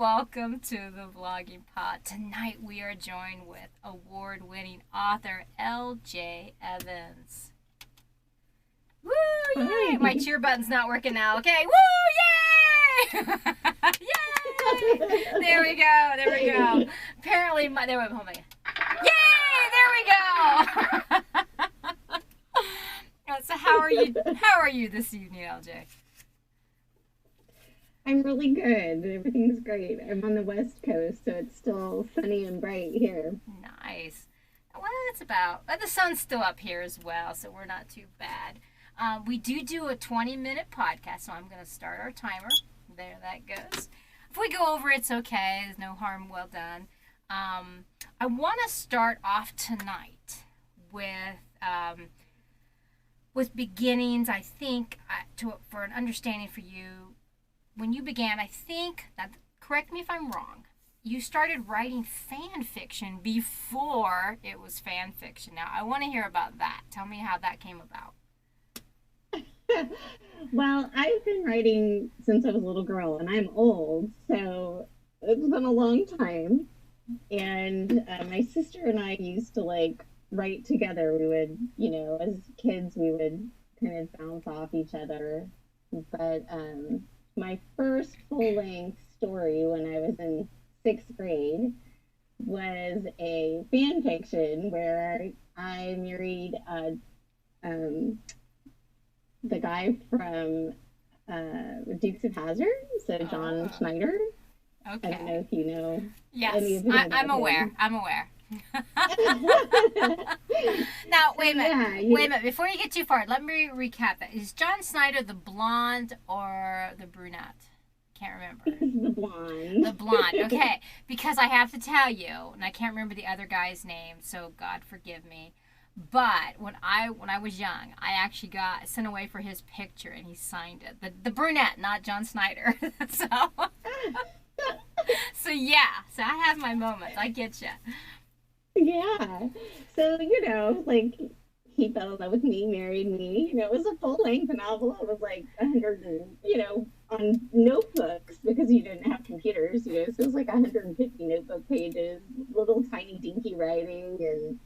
welcome to the Vlogging Pod. Tonight we are joined with award-winning author L.J. Evans. Woo! Yay! Hi. My cheer button's not working now. Okay, woo! Yay! Yay! There we go. There we go. Apparently, there we go. Yay! There we go. So how are you? How are you this evening, LJ? I'm really good. Everything's great. I'm on the West Coast, so it's still sunny and bright here. Nice. Well, that's about. The sun's still up here as well, so we're not too bad. We do a 20-minute podcast, so I'm going to start our timer. There that goes. If we go over, it's okay. There's no harm. Well done. I want to start off tonight with beginnings. I think for an understanding for you, when you began, I think that, correct me if I'm wrong, you started writing fan fiction before it was fan fiction. Now, I want to hear about that. Tell me how that came about. Well, I've been writing since I was a little girl, and I'm old, so it's been a long time. And my sister and I used to write together. We would, as kids, we would kind of bounce off each other. But my first full-length story when I was in sixth grade was a fan fiction where I married the guy from Dukes of Hazzard, so John Schneider. Okay. I don't know if you know. Yes, any of I'm aware. him. I'm aware. Now, wait a minute. Yeah, Wait a minute. Before you get too far, let me recap that. Is John Snyder the blonde or the brunette? Can't remember. He's the blonde. The blonde. Okay. Because I have to tell you, and I can't remember the other guy's name, so God forgive me. But when I was young, I actually got sent away for his picture, and he signed it. The brunette, not John Snyder. So yeah. So I have my moments. I get you. Yeah. So, he fell in love with me, married me. It was a full-length novel. It was like 100 on notebooks because you didn't have computers, so it was like 150 notebook pages, little tiny dinky writing. And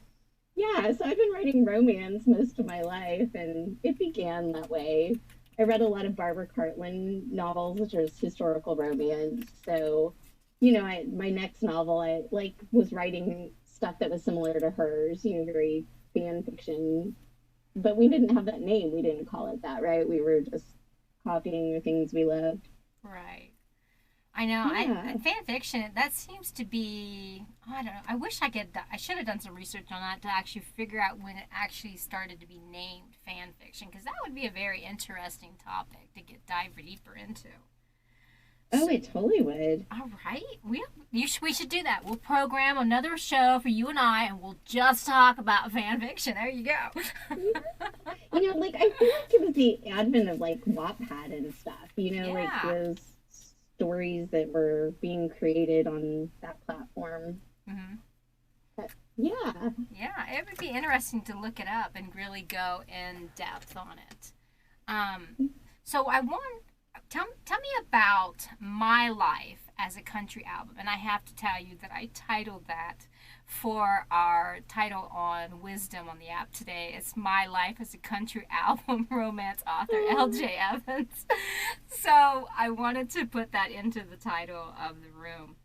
yeah, so I've been writing romance most of my life, and it began that way. I read a lot of Barbara Cartland novels, which is historical romance. So, my next novel, I was writing stuff that was similar to hers, very fan fiction. But we didn't have that name. We didn't call it that, right? We were just copying the things we loved. Right. I know. Yeah. Fan fiction, that seems to be, I don't know. I wish I should have done some research on that to actually figure out when it actually started to be named fan fiction, because that would be a very interesting topic to dive deeper into. Oh, it totally would. All right. We should do that. We'll program another show for you and I, and we'll just talk about fan fiction. There you go. I feel like it was the advent of Wattpad and stuff, Yeah. those stories that were being created on that platform. Mm-hmm. But, yeah. Yeah, it would be interesting to look it up and really go in depth on it. So tell me about my life as a country album. And I have to tell you that I titled that for our title on Wisdom on the app today. It's My Life as a Country Album Romance Author, L.J. Evans. So I wanted to put that into the title of the room.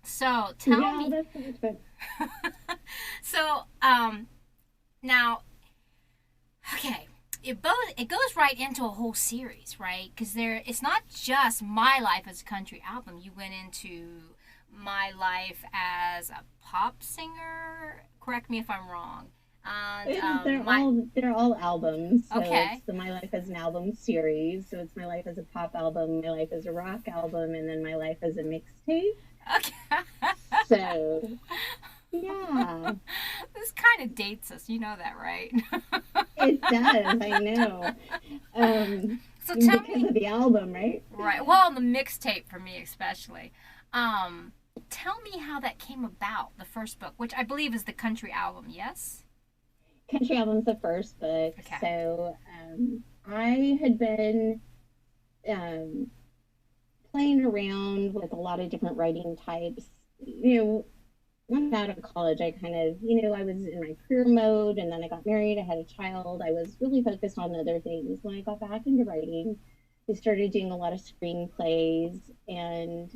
So tell me. That's so much fun. So, now, okay. It goes right into a whole series, right? Because it's not just My Life as a Country Album. You went into My Life as a pop singer. Correct me if I'm wrong. And they're all albums. So Okay. it's the My Life as an Album series. So it's My Life as a pop album, My Life as a rock album, and then My Life as a mixtape. Okay. So yeah. This kind of dates us. You know that, right? It does, I know. So tell because me. of the album, right? Right. Well, the mixtape for me especially. Tell me how that came about, the first book, which I believe is the country album, yes? Country album's the first book. Okay. So I had been playing around with a lot of different writing types. You know, once out of college, I kind of, I was in my career mode, and then I got married, I had a child. I was really focused on other things. When I got back into writing, I started doing a lot of screenplays and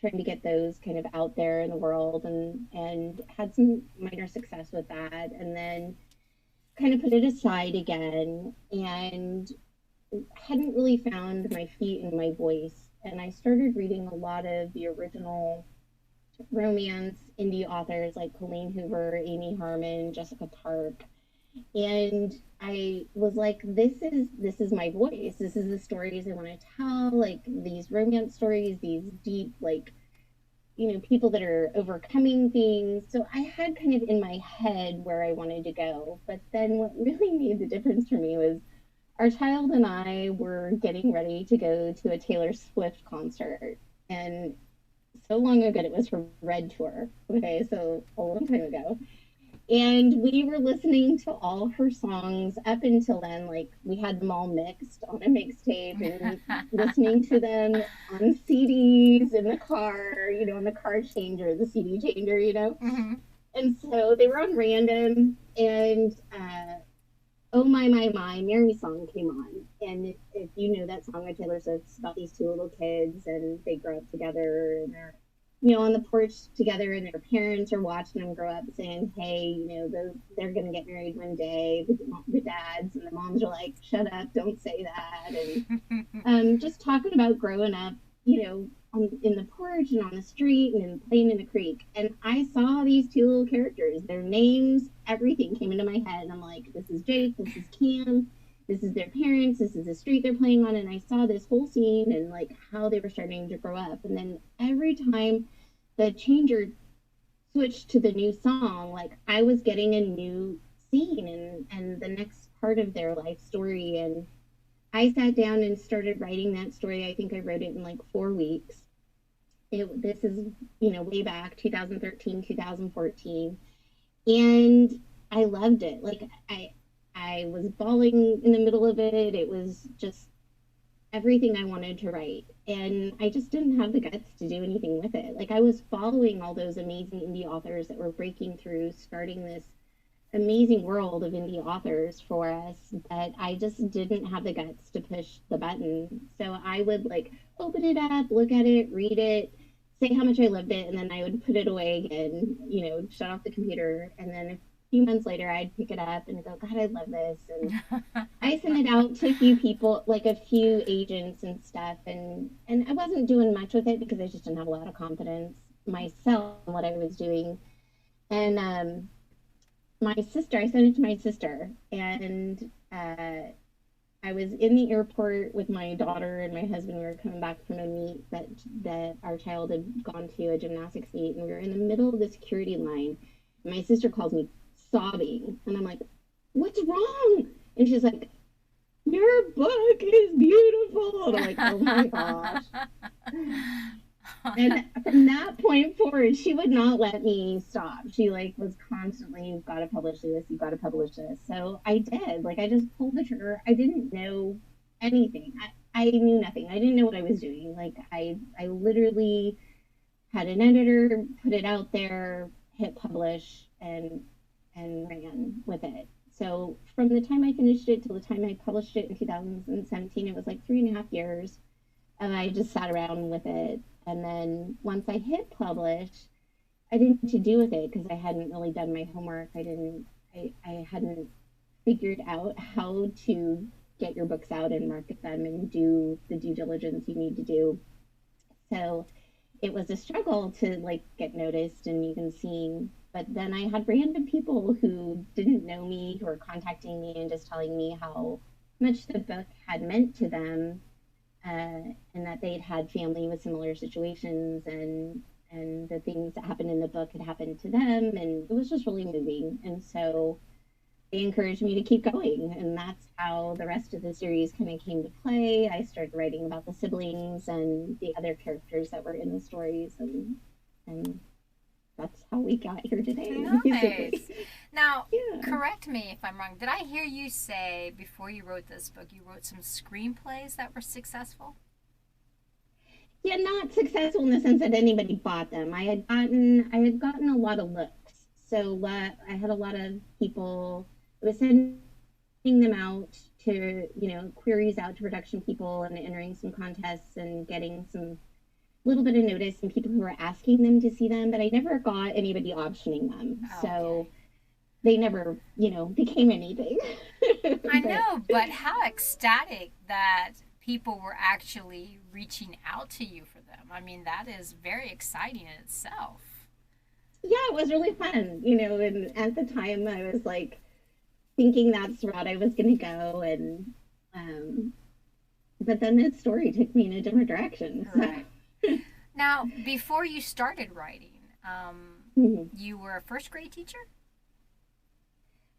trying to get those kind of out there in the world, and had some minor success with that. And then kind of put it aside again and hadn't really found my feet and my voice. And I started reading a lot of the original romance indie authors like Colleen Hoover, Amy Harmon, Jessica Tarp. And I was like, this is my voice. This is the stories I want to tell, like these romance stories, these deep, like, people that are overcoming things. So I had kind of in my head where I wanted to go. But then what really made the difference for me was our child and I were getting ready to go to a Taylor Swift concert. And so long ago, it was her Red Tour. Okay, so a long time ago. And we were listening to all her songs up until then. Like, we had them all mixed on a mixtape and listening to them on CDs in the car, on the car changer, the CD changer. Mm-hmm. And so they were on random, and Oh My, Mary song came on. And if you know that song by Taylor Swift, it's about these two little kids, and they grow up together, and they're, on the porch together, and their parents are watching them grow up saying, hey, they're going to get married one day, the dads, and the moms are like, shut up, don't say that. And just talking about growing up, in the porch and on the street and playing in the creek. And I saw these two little characters, their names, everything came into my head. And I'm like, this is Jake, this is Cam, this is their parents, this is the street they're playing on. And I saw this whole scene and like how they were starting to grow up. And then every time the changer switched to the new song, like I was getting a new scene and the next part of their life story. And I sat down and started writing that story. I think I wrote it in like 4 weeks. This is, way back 2013, 2014. And I loved it. Like I was bawling in the middle of it. It was just everything I wanted to write. And I just didn't have the guts to do anything with it. Like I was following all those amazing indie authors that were breaking through, starting this amazing world of indie authors for us, but I just didn't have the guts to push the button. So I would like open it up, look at it, read it, say how much I loved it, and then I would put it away again, shut off the computer. And then a few months later, I'd pick it up and go, God, I love this. And I sent it out to a few people, like a few agents and stuff. And I wasn't doing much with it because I just didn't have a lot of confidence myself in what I was doing. And my sister, I sent it to my sister, and I was in the airport with my daughter and my husband. We were coming back from a meet that our child had gone to, a gymnastics meet, and we were in the middle of the security line. And my sister calls me sobbing, and I'm like, "What's wrong?" And she's like, "Your book is beautiful." And I'm like, "Oh my gosh." And from that point forward, she would not let me stop. She like was constantly, you've got to publish this, you've got to publish this. So I did. Like I just pulled the trigger. I didn't know anything. I knew nothing. I didn't know what I was doing. Like I literally had an editor, put it out there, hit publish, and ran with it. So from the time I finished it till the time I published it in 2017, it was like 3.5 years. And I just sat around with it. And then once I hit publish, I didn't know what to do with it because I hadn't really done my homework. I hadn't figured out how to get your books out and market them and do the due diligence you need to do. So it was a struggle to like get noticed and even seen. But then I had random people who didn't know me who were contacting me and just telling me how much the book had meant to them, and that they'd had family with similar situations, and the things that happened in the book had happened to them, and it was just really moving. And so they encouraged me to keep going, and that's how the rest of the series kind of came to play. I started writing about the siblings and the other characters that were in the stories, and that's how we got here today. Nice. Now, yeah. Correct me if I'm wrong. Did I hear you say before you wrote this book, you wrote some screenplays that were successful? Yeah, not successful in the sense that anybody bought them. I had gotten a lot of looks. So I had a lot of people. I was sending them out to, queries out to production people and entering some contests and getting some little bit of notice and people who were asking them to see them, but I never got anybody optioning them. Okay. So they never, became anything. I But know, but how ecstatic that people were actually reaching out to you for them. I mean, that is very exciting in itself. yeah, it was really fun, and at the time I was like thinking that's the route I was going to go. And, um, but then this story took me in a different direction. Right. So, Now, before you started writing, mhm. you were a first grade teacher?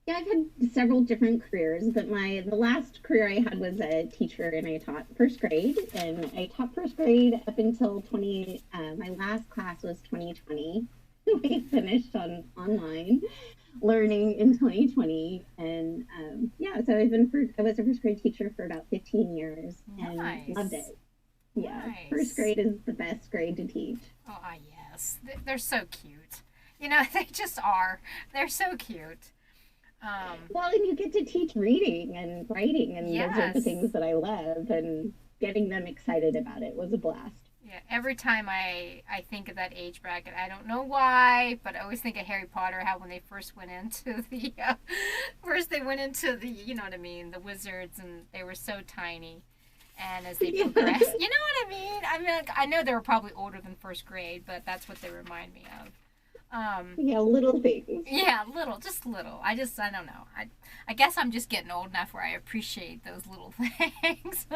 Yeah, I've had several different careers, but the last career I had was a teacher, and I taught first grade, and I taught first grade up until 20. My last class was 2020. We finished on online learning in 2020, and yeah, so I was a first grade teacher for about 15 years and loved Nice. it. Yeah, first Nice. grade is the best grade to teach. Oh, yes. They're so cute. You know, they just are. They're so cute. Um, Well, and you get to teach reading and writing, and those are the yes. things that I love, and getting them excited about it was a blast. Yeah, every time I think of that age bracket, I don't know why, but I always think of Harry Potter. How when they first went into the first they went into the, you know what I mean, the wizards, and they were so tiny, and as they Yeah, progressed, you know what I mean. I mean, like, I know they were probably older than first grade, but that's what they remind me of. yeah, little things. Yeah, little, just little. I don't know. I guess I'm just getting old enough where I appreciate those little things.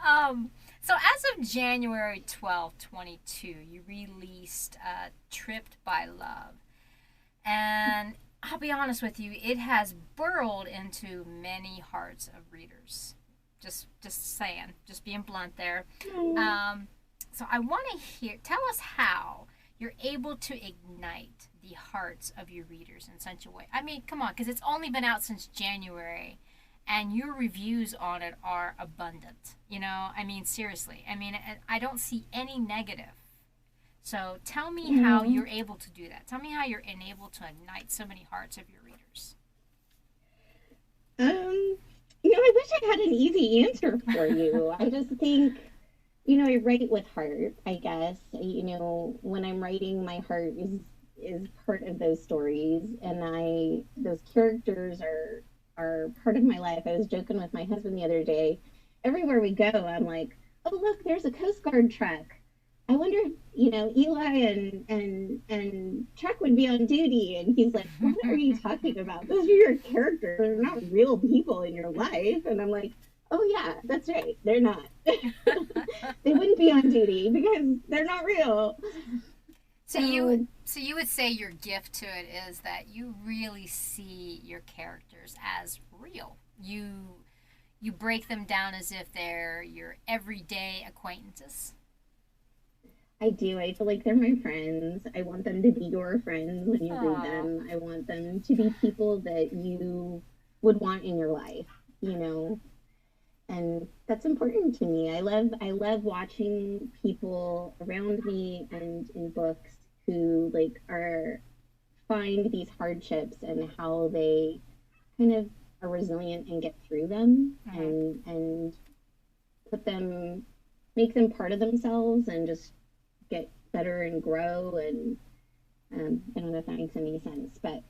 um, so as of January 12th, 22, you released Tripped by Love. And I'll be honest with you, it has burrowed into many hearts of readers. Just saying, just being blunt there. Oh, Um, so I want to tell us how you're able to ignite the hearts of your readers in such a way. I mean, come on, because it's only been out since January, and your reviews on it are abundant. You know, I mean, seriously. I mean, I don't see any negative. So tell me how oh. you're able to do that. Tell me how you're enabled to ignite so many hearts of your readers. Um, I wish I had an easy answer for you. I just think, I write with heart, I guess. When I'm writing, my heart is part of those stories, and I those characters are part of my life. I was joking with my husband the other day. Everywhere we go, I'm like, "Oh, look, there's a Coast Guard truck. I wonder if, Eli and Chuck would be on duty." And he's like, "What are you talking about? Those are your characters. They're not real people in your life." And I'm like, "Oh yeah, that's right. They're not. They wouldn't be on duty because they're not real." So So you would say your gift to it is that you really see your characters as real. You break them down as if they're your everyday acquaintances. I do. I feel like they're my friends. I want them to be your friends when you read Oh, them. I want them to be people that you would want in your life, you know. And that's important to me. I love watching people around me and in books who like are find these hardships and how they kind of are resilient and get through them, mm-hmm. and put them make them part of themselves and just get better and grow. And I don't know if that makes any sense, but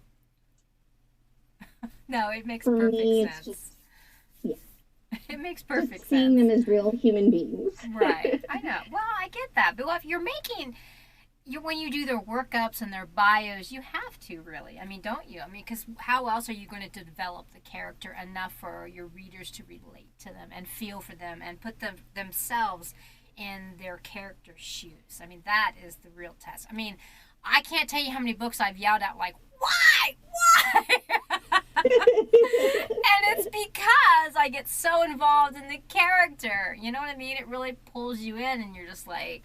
No, it makes for perfect me it's sense. just, yeah, It makes perfect just seeing sense. them as real human beings. Right. I know. Well, I get that. But if you're making when you do their workups and their bios, you have to really. I mean, don't you? I mean, because how else are you going to develop the character enough for your readers to relate to them and feel for them and put themselves in their character's shoes? I mean, that is the real test. I mean, I can't tell you how many books I've yelled out like, "Why? Why?" And it's because I get so involved in the character. You know what I mean? It really pulls you in, and you're just like,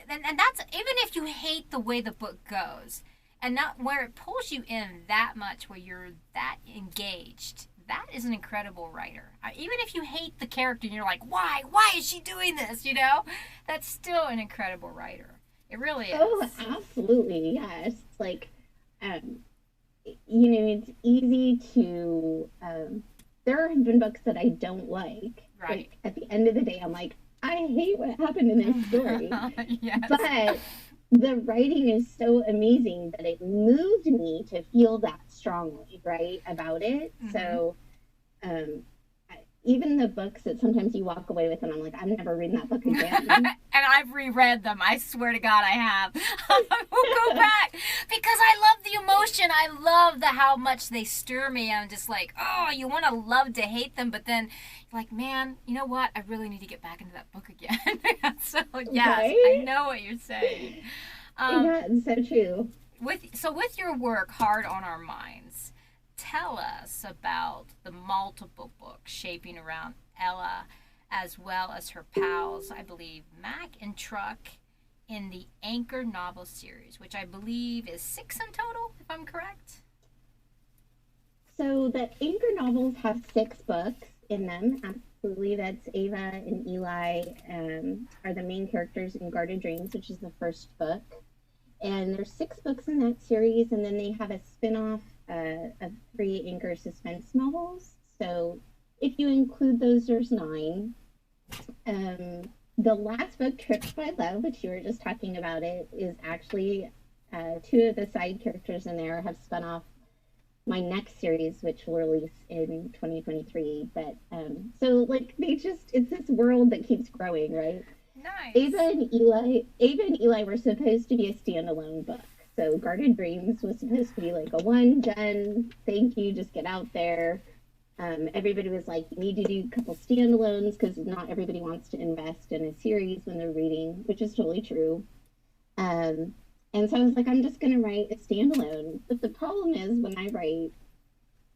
and that's even if you hate the way the book goes, and not where it pulls you in that much, where you're that engaged, that is an incredible writer. Even if you hate the character and you're like, why? Why is she doing this? You know, that's still an incredible writer. It really Oh, is. absolutely. Yes. It's like, um, it's easy to, there have been books that I don't like. Right. Like, at the end of the day, I'm like, I hate what happened in this story. Yes. But the writing is so amazing that it moved me to feel that strongly, right, about it. Hmm. So, um, even the books that sometimes you walk away with, and I'm like, I'm never reading that book And again. I've reread them. I swear to God, I have. We'll go back because I love the emotion. I love the how much they stir me. I'm just like, oh, you want to love to hate them, but then you're like, man, you know what? I really need to get back into that book again. So yes, I Right? know what you're saying. Um, Yeah, it's so true. with your work, Hard on Our Minds, tell us about the multiple books shaping around Ella, as well as her pals, I believe, Mac and Truck, in the Anchor novel series, which I believe is six in total, if I'm correct. So the Anchor novels have 6 books in them. Absolutely. That's Ava and Eli are the main characters in Guarded Dreams, which is the first book. And there's 6 books in that series, and then they have a spin-off of 3 Anchor suspense novels. So if you include those, there's 9. Um, the last book, Tricked by Love, which you were just talking about, it is actually 2 of the side characters in there have spun off my next series, which will release in 2023. But so like it's this world that keeps growing, right? Nice. Ava and Eli were supposed to be a standalone book. So Guarded Dreams was supposed to be like a one done, thank you, just get out there. Everybody was like, you need to do a couple standalones because not everybody wants to invest in a series when they're reading, which is totally true. Um, and so I was like, I'm just gonna write a standalone. But the problem is when I write,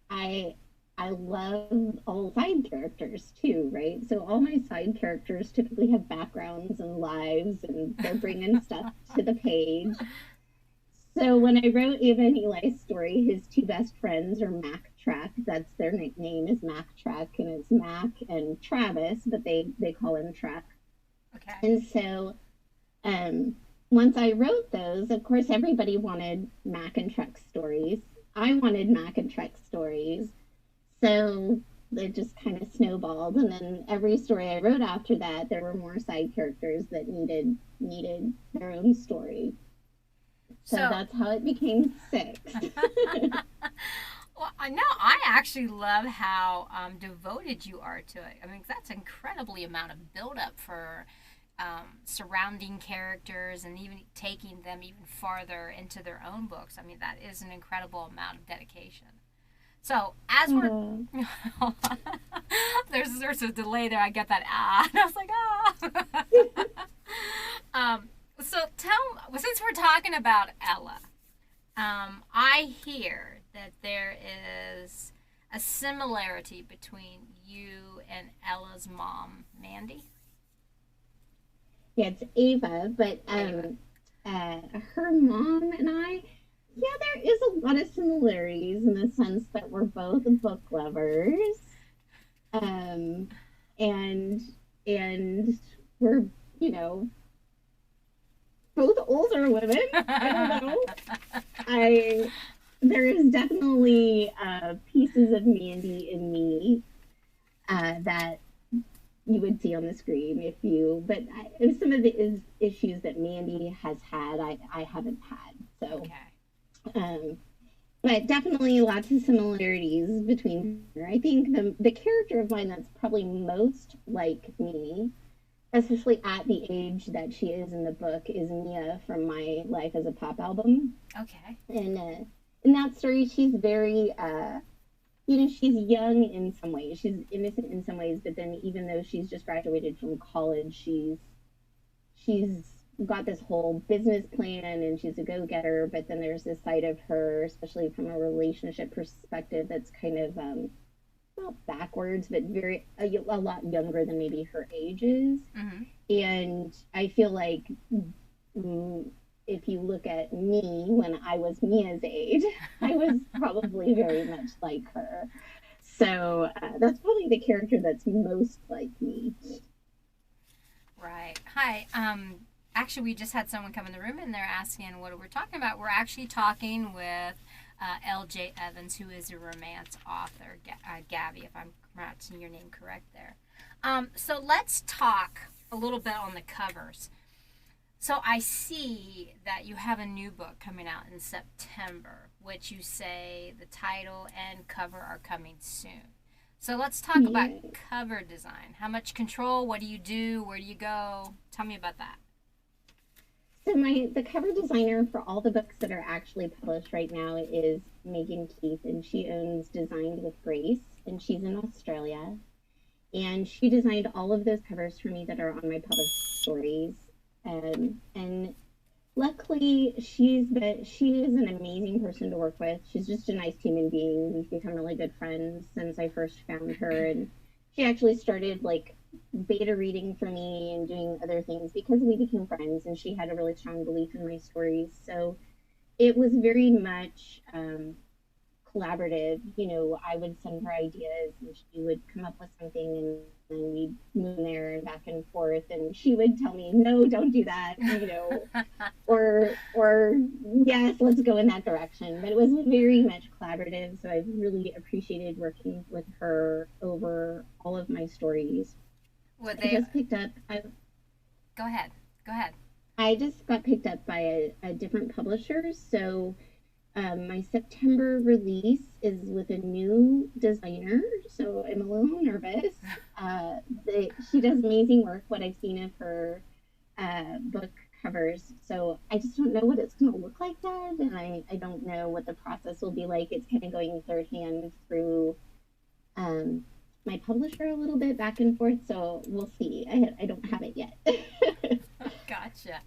I I love all side characters too, right? So all my side characters typically have backgrounds and lives, and they're bringing stuff to the page. So when I wrote Ava and Eli's story, his 2 best friends are Mac Track. That's their nickname is Mac Track, and it's Mac and Travis, but they call him Track. Okay. And so um, once I wrote those, of course, everybody wanted Mac and Truck stories. I wanted Mac and Truck stories. So it just kind of snowballed. And then every story I wrote after that, there were more side characters that needed their own story. So So, that's how it became 6. well, I know I actually love how devoted you are to it. I mean, that's an incredibly amount of buildup for surrounding characters and even taking them even farther into their own books. I mean, that is an incredible amount of dedication. So as we're Oh. there's a delay there. I get that and I was like so since we're talking about Ella, I hear that there is a similarity between you and Ella's mom, Mandy. Yeah, it's Ava, but Ava. uh, her mom and I, yeah, there is a lot of similarities in the sense that we're both book lovers, um, and and we're you know both older women. I don't know. I There is definitely pieces of Mandy in me that you would see on the screen if you but some of the issues that Mandy has had I haven't had, so Okay. um but definitely lots of similarities between her. I think the character of mine that's probably most like me, especially at the age that she is in the book, is Mia from My Life as a Pop Album. Okay. And in that story she's very she's young in some ways, she's innocent in some ways, but then even though she's just graduated from college, she's got this whole business plan and she's a go-getter, but then there's this side of her, especially from a relationship perspective, that's kind of not backwards, but a lot younger than maybe her age is. Mm-hmm. And I feel like if you look at me when I was Mia's age, I was probably very much like her. So that's probably the character that's most like me. Right. Hi. Actually, we just had someone come in the room and they're asking what we're talking about. We're actually talking with L.J. Evans, who is a romance author. Gabby, if I'm pronouncing your name correct there. So let's talk a little bit on the covers. So I see that you have a new book coming out in September, which you say the title and cover are coming soon. So let's talk about Yeah. cover design. How much control? What do you do? Where do you go? Tell me about that. So my the cover designer for all the books that are actually published right now is Megan Keith, and she owns Designed with Grace, and she's in Australia. And she designed all of those covers for me that are on my published stories. And luckily, she is an amazing person to work with. She's just a nice human being. We've become really good friends since I first found her, and she actually started like beta reading for me and doing other things because we became friends. And she had a really strong belief in my stories, so it was very much collaborative. I would send her ideas and she would come up with something, and then we'd move there and back and forth, and she would tell me, no, don't do that, or yes, let's go in that direction. But it was very much collaborative, so I really appreciated working with her over all of my stories. Well, I they just picked up go ahead. Go ahead. I just got picked up by a different publisher, so my September release is with a new designer, so I'm a little nervous. She does amazing work, what I've seen of her book covers. So I just don't know what it's going to look like that, and I don't know what the process will be like. It's kind of going third hand through um, my publisher a little bit back and forth, so we'll see. I don't have it yet. Gotcha. I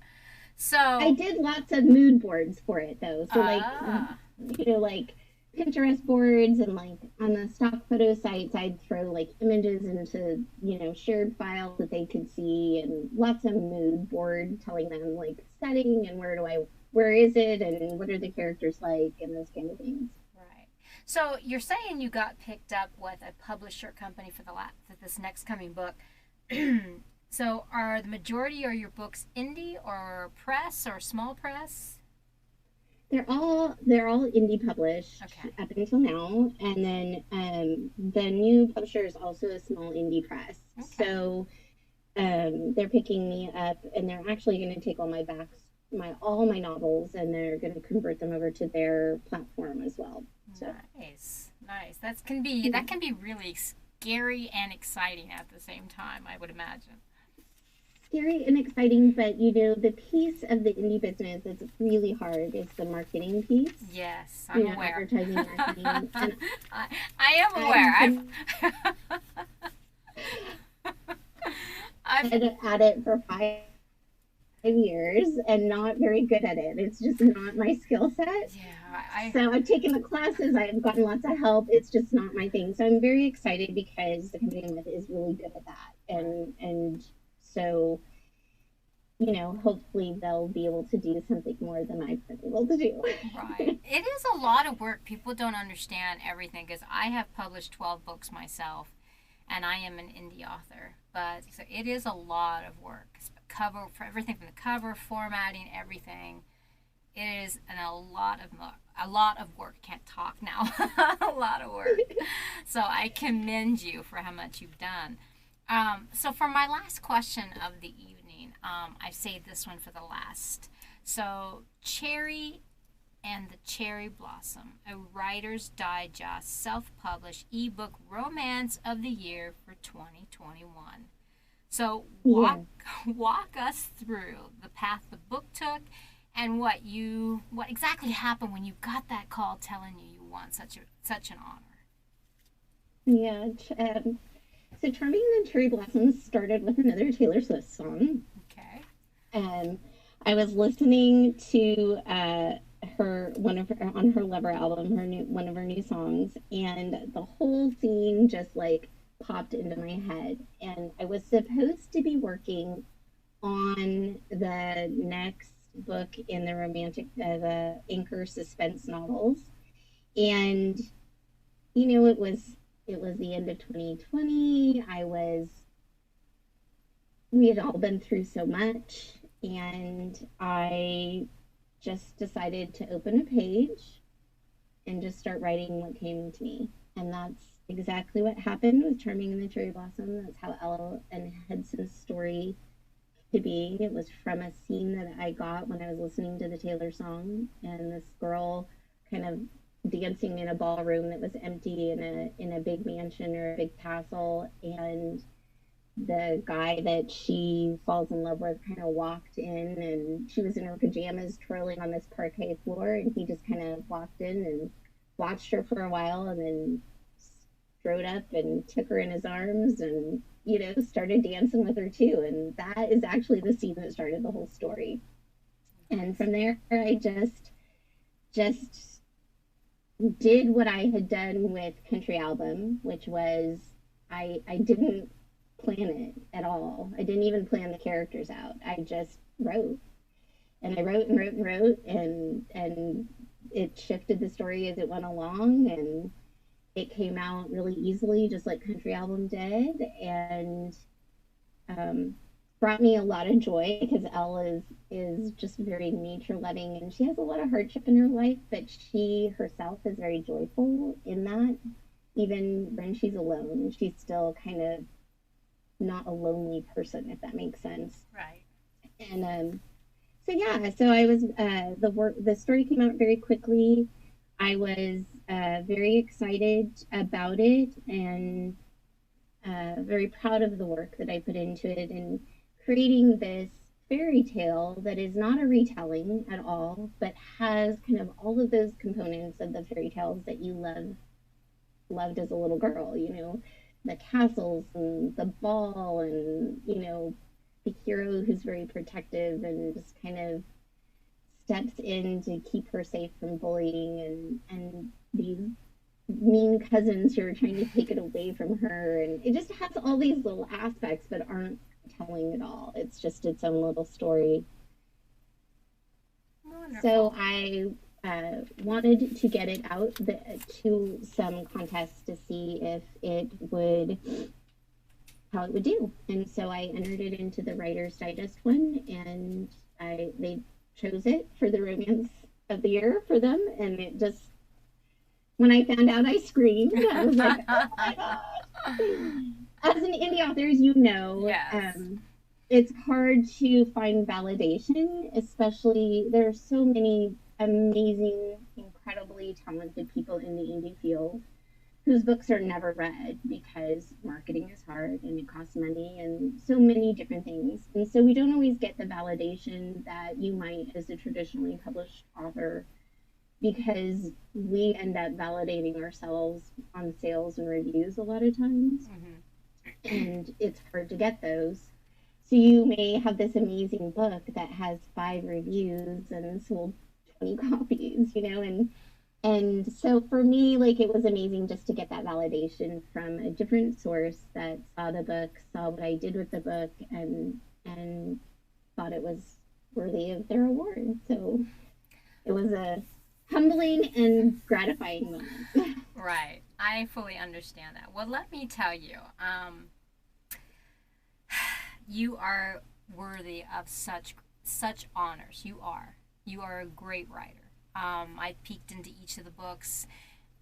So, did lots of mood boards for it though. So ah, like Pinterest boards, and like on the stock photo sites, I'd throw like images into, shared files that they could see, and lots of mood board telling them like setting and where is it and what are the characters like and those kind of things. right. So you're saying you got picked up with a publisher company for for this next coming book. So are the majority of your books indie or press or small press? They're all indie published Okay. up until now, and then the new publisher is also a small indie press. Okay. So they're picking me up, and they're actually going to take all my novels, and they're going to convert them over to their platform as well. So Nice. Nice. That yeah, can be really scary and exciting at the same time, I would imagine. scary and exciting, but the piece of the indie business that's really hard is the marketing piece. Yes, I'm aware. Advertising, marketing, and I am I've aware. been I've at it for 5 years and not very good at it. It's just not my skill set. yeah, I So I've taken the classes, I've gotten lots of help. It's just not my thing. So I'm very excited because the company I'm with is really good at that. right. And so, hopefully they'll be able to do something more than I've been able to do. Right. It is a lot of work. People don't understand everything because I have published 12 books myself and I am an indie author. But so it is a lot of work. Cover for everything from the cover, formatting, everything. It is a lot of work. Can't talk now. A lot of work. So I commend you for how much you've done. So for my last question of the evening, I've saved this one for the last. So Cherry and the Cherry Blossom, a Writer's Digest self-published ebook romance of the year for 2021. So Yeah. walk us through the path the book took and what exactly happened when you got that call telling you you won such an honor. Yeah. So Charming and the Cherry Blossoms started with another Taylor Swift song. Okay. Um, I was listening to her on her Lover album, one of her new songs, and the whole scene just like popped into my head. And I was supposed to be working on the next book in the Anchor suspense novels, and it was It was the end of 2020. We had all been through so much, and I just decided to open a page and just start writing what came to me. And that's exactly what happened with Charming and the Cherry Blossom. That's how Elle and Hudson's story to be. It was from a scene that I got when I was listening to the Taylor song, and this girl kind of dancing in a ballroom that was empty in a big mansion or a big castle, and the guy that she falls in love with kind of walked in, and she was in her pajamas twirling on this parquet floor, and he just kind of walked in and watched her for a while, and then strode up and took her in his arms, and started dancing with her too. And that is actually the scene that started the whole story. And from there I just did what I had done with Country Album, which was I didn't plan it at all. I didn't even plan the characters out. I just wrote. And I wrote and wrote and wrote, and it shifted the story as it went along, and it came out really easily, just like Country Album did, and um, brought me a lot of joy because Elle is just very nature loving, and she has a lot of hardship in her life, but she herself is very joyful in that. Even when she's alone, she's still kind of not a lonely person, if that makes sense. Right. And so yeah, so I was the story came out very quickly. I was very excited about it, and very proud of the work that I put into it, and creating this fairy tale that is not a retelling at all, but has kind of all of those components of the fairy tales that you loved as a little girl. The castles and the ball, and the hero who's very protective and just kind of steps in to keep her safe from bullying, and these mean cousins who are trying to take it away from her, and it just has all these little aspects but aren't telling it all. It's just its own little story. So Wonderful. I wanted to get it out to some contests to see if it would how it would do. And so I entered it into the Writer's Digest one, and they chose it for the romance of the year for them. And it just, when I found out, I screamed. I was like, oh my gosh. As an indie author, as Yes. it's hard to find validation, especially there are so many amazing, incredibly talented people in the indie field whose books are never read because marketing is hard and it costs money and so many different things. And so we don't always get the validation that you might as a traditionally published author, because we end up validating ourselves on sales and reviews a lot of times. And it's hard to get those. So you may have this amazing book that has 5 reviews and sold 20 copies, and so for me, like, it was amazing just to get that validation from a different source that saw the book, saw what I did with the book, and thought it was worthy of their award. So it was a humbling and gratifying moment. Right. I fully understand that. Well, let me tell you, you are worthy of such honors. You are. You are a great writer. I peeked into each of the books,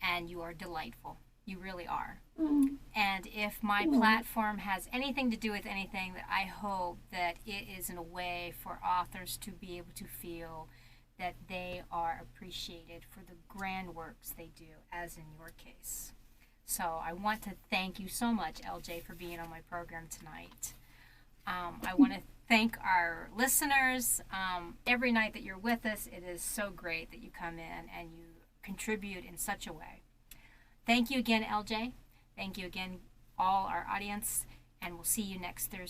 and you are delightful. You really are. Oh, And if my oh, platform has anything to do with anything, that I hope that it is in a way for authors to be able to feel that they are appreciated for the grand works they do, as in your case. So I want to thank you so much, LJ, for being on my program tonight. I want to thank our listeners. Every night that you're with us, it is so great that you come in and you contribute in such a way. Thank you again, LJ. Thank you again, all our audience, and we'll see you next Thursday.